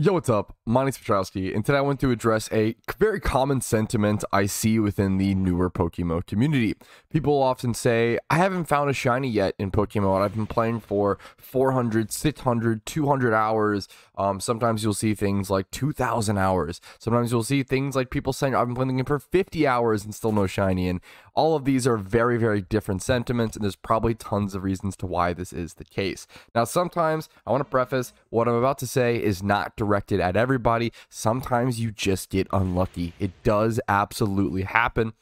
Yo, what's up? My name's Petrowski, and today I want to address a very common sentiment I see within the newer Pokemon community. People often say, I haven't found a shiny yet in Pokemon. I've been playing for 400, 600, 200 hours. Sometimes you'll see things like 2,000 hours. Sometimes you'll see things like people saying, I've been playing the game for 50 hours and still no shiny. And all of these are very, very different sentiments, and there's probably tons of reasons to why this is the case. Now, sometimes I want to preface what I'm about to say is not directed at everybody. Sometimes you just get unlucky. It does absolutely happen.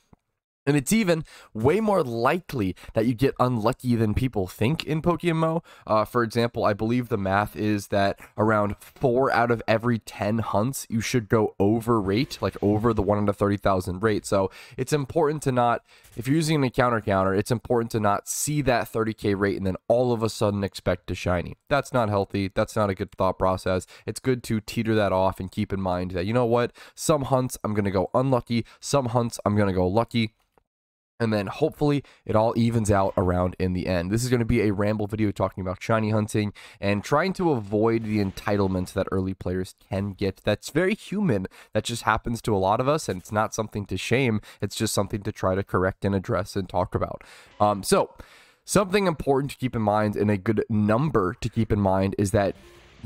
And it's even way more likely that you get unlucky than people think in Pokemon. For example, I believe the math is that around 4 out of every 10 hunts, you should go over rate, like over the 1 out of 30,000 rate. So it's important to not, if you're using an encounter counter, it's important to not see that 30k rate and then all of a sudden expect a shiny. That's not healthy. That's not a good thought process. It's good to teeter that off and keep in mind that, you know what, some hunts I'm going to go unlucky, some hunts I'm going to go lucky. And then hopefully it all evens out around in the end. This is going to be a ramble video talking about shiny hunting and trying to avoid the entitlements that early players can get. That's very human. That just happens to a lot of us, and it's not something to shame. It's just something to try to correct and address and talk about. So something important to keep in mind and a good number to keep in mind is that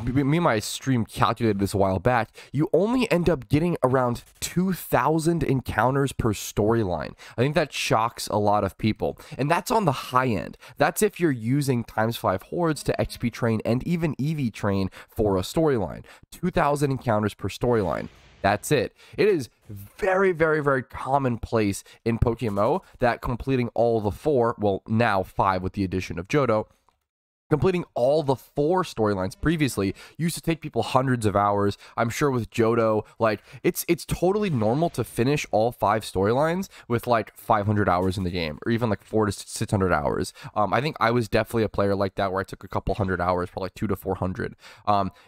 me and my stream calculated this a while back, you only end up getting around 2,000 encounters per storyline. I think that shocks a lot of people. And that's on the high end. That's if you're using ×5 hordes to XP train and even EV train for a storyline. 2,000 encounters per storyline. That's it. It is very, very, very commonplace in Pokemon that completing all the 4, well, now 5 with the addition of Johto, completing all the 4 storylines previously used to take people hundreds of hours. I'm sure with Johto, like it's totally normal to finish all 5 storylines with like 500 hours in the game, or even like 400 to 600 hours. I think I was definitely a player like that where I took a couple hundred hours, probably 200 to 400.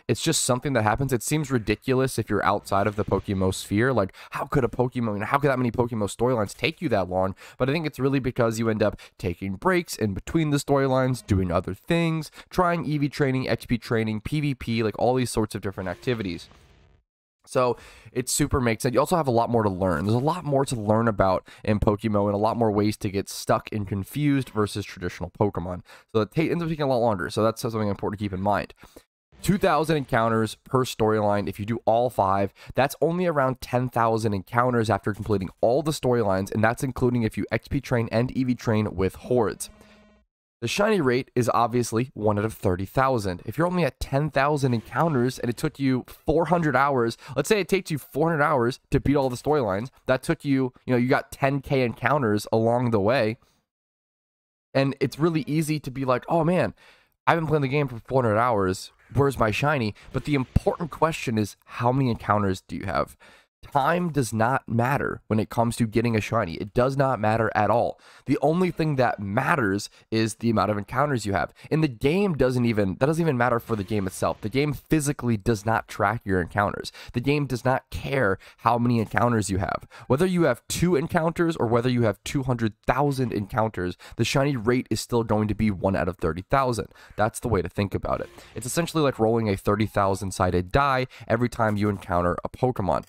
It's just something that happens. It seems ridiculous if you're outside of the Pokemon sphere. Like, how could that many Pokemon storylines take you that long? But I think it's really because you end up taking breaks in between the storylines, doing other things, trying EV training, XP training, PvP, like all these sorts of different activities. So it super makes sense. You also have a lot more to learn. There's a lot more to learn about in Pokemon and a lot more ways to get stuck and confused versus traditional Pokemon. So it ends up taking a lot longer. So that's something important to keep in mind. 2,000 encounters per storyline. If you do all 5, that's only around 10,000 encounters after completing all the storylines, and that's including if you XP train and EV train with hordes. The shiny rate is obviously 1 out of 30,000. If you're only at 10,000 encounters and it took you 400 hours, let's say it takes you 400 hours to beat all the storylines, that took you, you got 10k encounters along the way. And it's really easy to be like, oh man, I've been playing the game for 400 hours. Where's my shiny? But the important question is, how many encounters do you have? Time does not matter when it comes to getting a shiny. It does not matter at all. The only thing that matters is the amount of encounters you have. And the game doesn't even matter for the game itself. The game physically does not track your encounters. The game does not care how many encounters you have. Whether you have 2 encounters or whether you have 200,000 encounters, the shiny rate is still going to be 1 out of 30,000. That's the way to think about it. It's essentially like rolling a 30,000 sided die every time you encounter a Pokemon.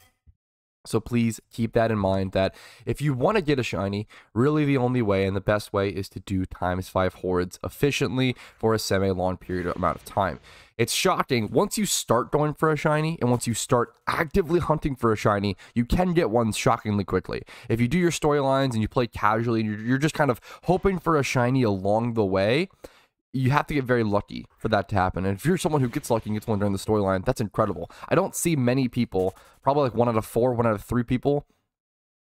So please keep that in mind, that if you want to get a shiny, really the only way and the best way is to do ×5 hordes efficiently for a semi-long period amount of time. It's shocking, once you start going for a shiny and once you start actively hunting for a shiny, you can get one shockingly quickly. If you do your storylines and you play casually and you're just kind of hoping for a shiny along the way, you have to get very lucky for that to happen. And if you're someone who gets lucky and gets one during the storyline, that's incredible. I don't see many people, probably like 1 out of 4, 1 out of 3 people,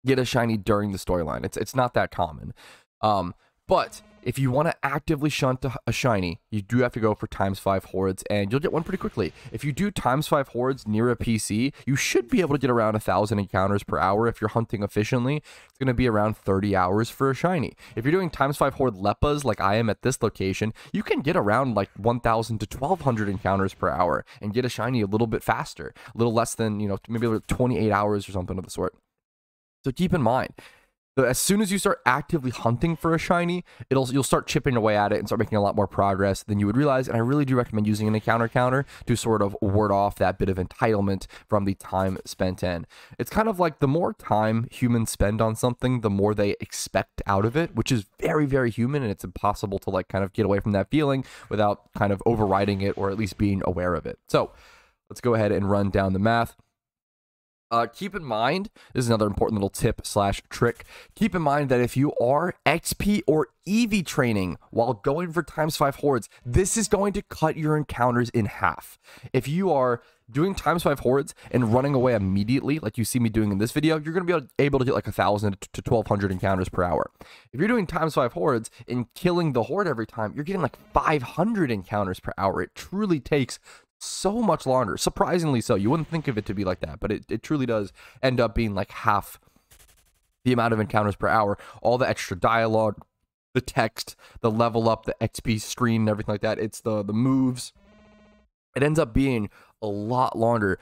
get a shiny during the storyline. It's not that common. But if you want to actively shunt a shiny, you do have to go for ×5 hordes, and you'll get one pretty quickly. If you do ×5 hordes near a PC, you should be able to get around 1,000 encounters per hour. If you're hunting efficiently, it's going to be around 30 hours for a shiny. If you're doing ×5 horde Leppas like I am at this location, you can get around like 1,000 to 1,200 encounters per hour and get a shiny a little bit faster, a little less than, maybe like 28 hours or something of the sort. So keep in mind, So as soon as you start actively hunting for a shiny, you'll start chipping away at it and start making a lot more progress than you would realize. And I really do recommend using an encounter counter to sort of ward off that bit of entitlement from the time spent in. It's kind of like the more time humans spend on something, the more they expect out of it, which is very, very human, and it's impossible to like kind of get away from that feeling without kind of overriding it or at least being aware of it. So let's go ahead and run down the math. Keep in mind, this is another important little tip slash trick. Keep in mind that if you are XP or EV training while going for ×5 hordes, this is going to cut your encounters in half. If you are doing ×5 hordes and running away immediately, like you see me doing in this video, you're going to be able to get like 1,000 to 1,200 encounters per hour. If you're doing ×5 hordes and killing the horde every time, you're getting like 500 encounters per hour. It truly takes so much longer, surprisingly so. You wouldn't think of it to be like that, but it truly does end up being like half the amount of encounters per hour. All the extra dialogue, the text, the level up, the XP screen, and everything like that. It's the moves. It ends up being a lot longer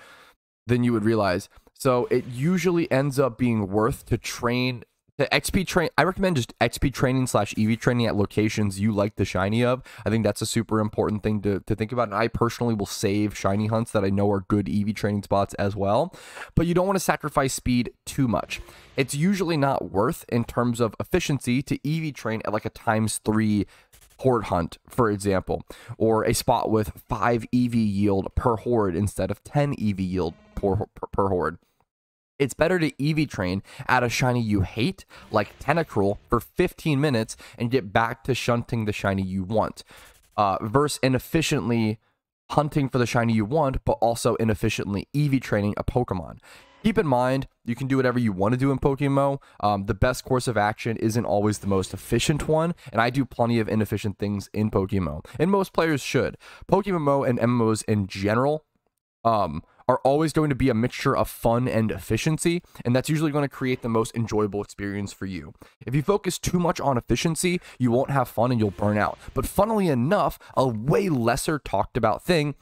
than you would realize. So it usually ends up being worth to train. The XP train, I recommend just XP training slash EV training at locations you like the shiny of. I think that's a super important thing to think about. And I personally will save shiny hunts that I know are good EV training spots as well. But you don't want to sacrifice speed too much. It's usually not worth in terms of efficiency to EV train at like a ×3 horde hunt, for example, or a spot with 5 EV yield per horde instead of 10 EV yield per horde. It's better to EV train at a shiny you hate, like Tentacruel, for 15 minutes and get back to shunting the shiny you want, versus inefficiently hunting for the shiny you want, but also inefficiently EV training a Pokemon. Keep in mind, you can do whatever you want to do in Pokemon. The best course of action isn't always the most efficient one, and I do plenty of inefficient things in Pokemon, and most players should. Pokemon and MMOs in general are always going to be a mixture of fun and efficiency, and that's usually going to create the most enjoyable experience for you. If you focus too much on efficiency, you won't have fun and you'll burn out. But funnily enough, a way lesser talked about thing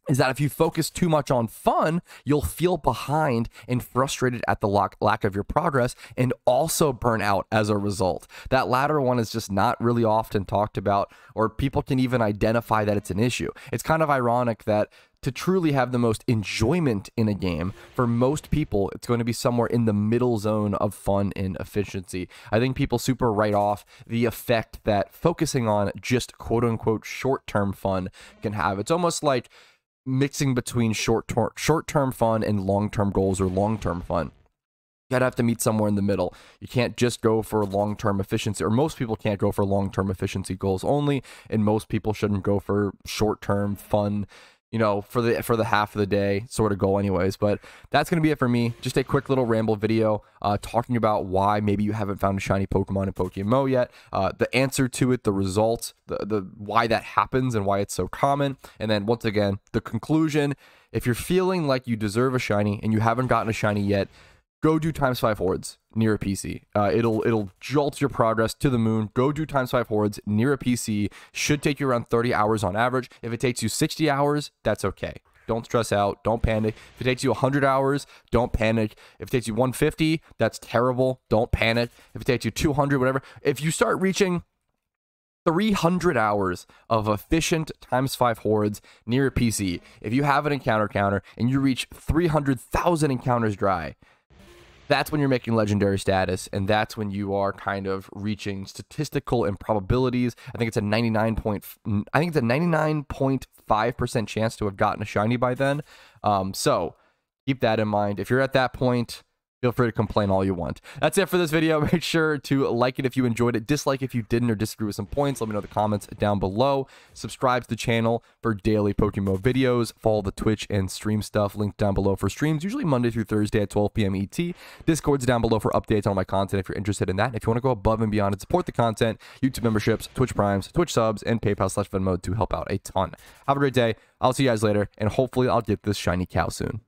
is that if you focus too much on fun, you'll feel behind and frustrated at the lack of your progress and also burn out as a result. That latter one is just not really often talked about, or people can even identify that it's an issue. It's kind of ironic that to truly have the most enjoyment in a game, for most people, it's going to be somewhere in the middle zone of fun and efficiency. I think people super write off the effect that focusing on just quote-unquote short-term fun can have. It's almost like mixing between short-term fun and long-term goals or long-term fun. You gotta have to meet somewhere in the middle. You can't just go for long-term efficiency, or most people can't go for long-term efficiency goals only, and most people shouldn't go for short-term fun, you know, for the half of the day sort of goal anyways. But that's going to be it for me. Just a quick little ramble video talking about why maybe you haven't found a shiny Pokemon in Pokemon yet, the answer to it, the results, the why that happens and why it's so common, and then once again the conclusion. If you're feeling like you deserve a shiny and you haven't gotten a shiny yet, go do ×5 hordes near a PC. It'll jolt your progress to the moon. Go do ×5 hordes near a PC. Should take you around 30 hours on average. If it takes you 60 hours, that's okay. Don't stress out. Don't panic. If it takes you 100 hours, don't panic. If it takes you 150, that's terrible. Don't panic. If it takes you 200, whatever. If you start reaching 300 hours of efficient ×5 hordes near a PC, if you have an encounter counter and you reach 300,000 encounters dry, that's when you're making legendary status, and that's when you are kind of reaching statistical improbabilities. I think it's a 99.5% chance to have gotten a shiny by then. So keep that in mind. If you're at that point, feel free to complain all you want. That's it for this video. Make sure to like it if you enjoyed it, dislike if you didn't or disagree with some points. Let me know in the comments down below. Subscribe to the channel for daily Pokemon videos. Follow the Twitch and stream stuff linked down below for streams, usually Monday through Thursday at 12 p.m. ET. Discord's down below for updates on my content if you're interested in that. If you want to go above and beyond and support the content, YouTube memberships, Twitch Primes, Twitch subs, and PayPal/Venmo to help out a ton. Have a great day. I'll see you guys later, and hopefully I'll get this shiny cow soon.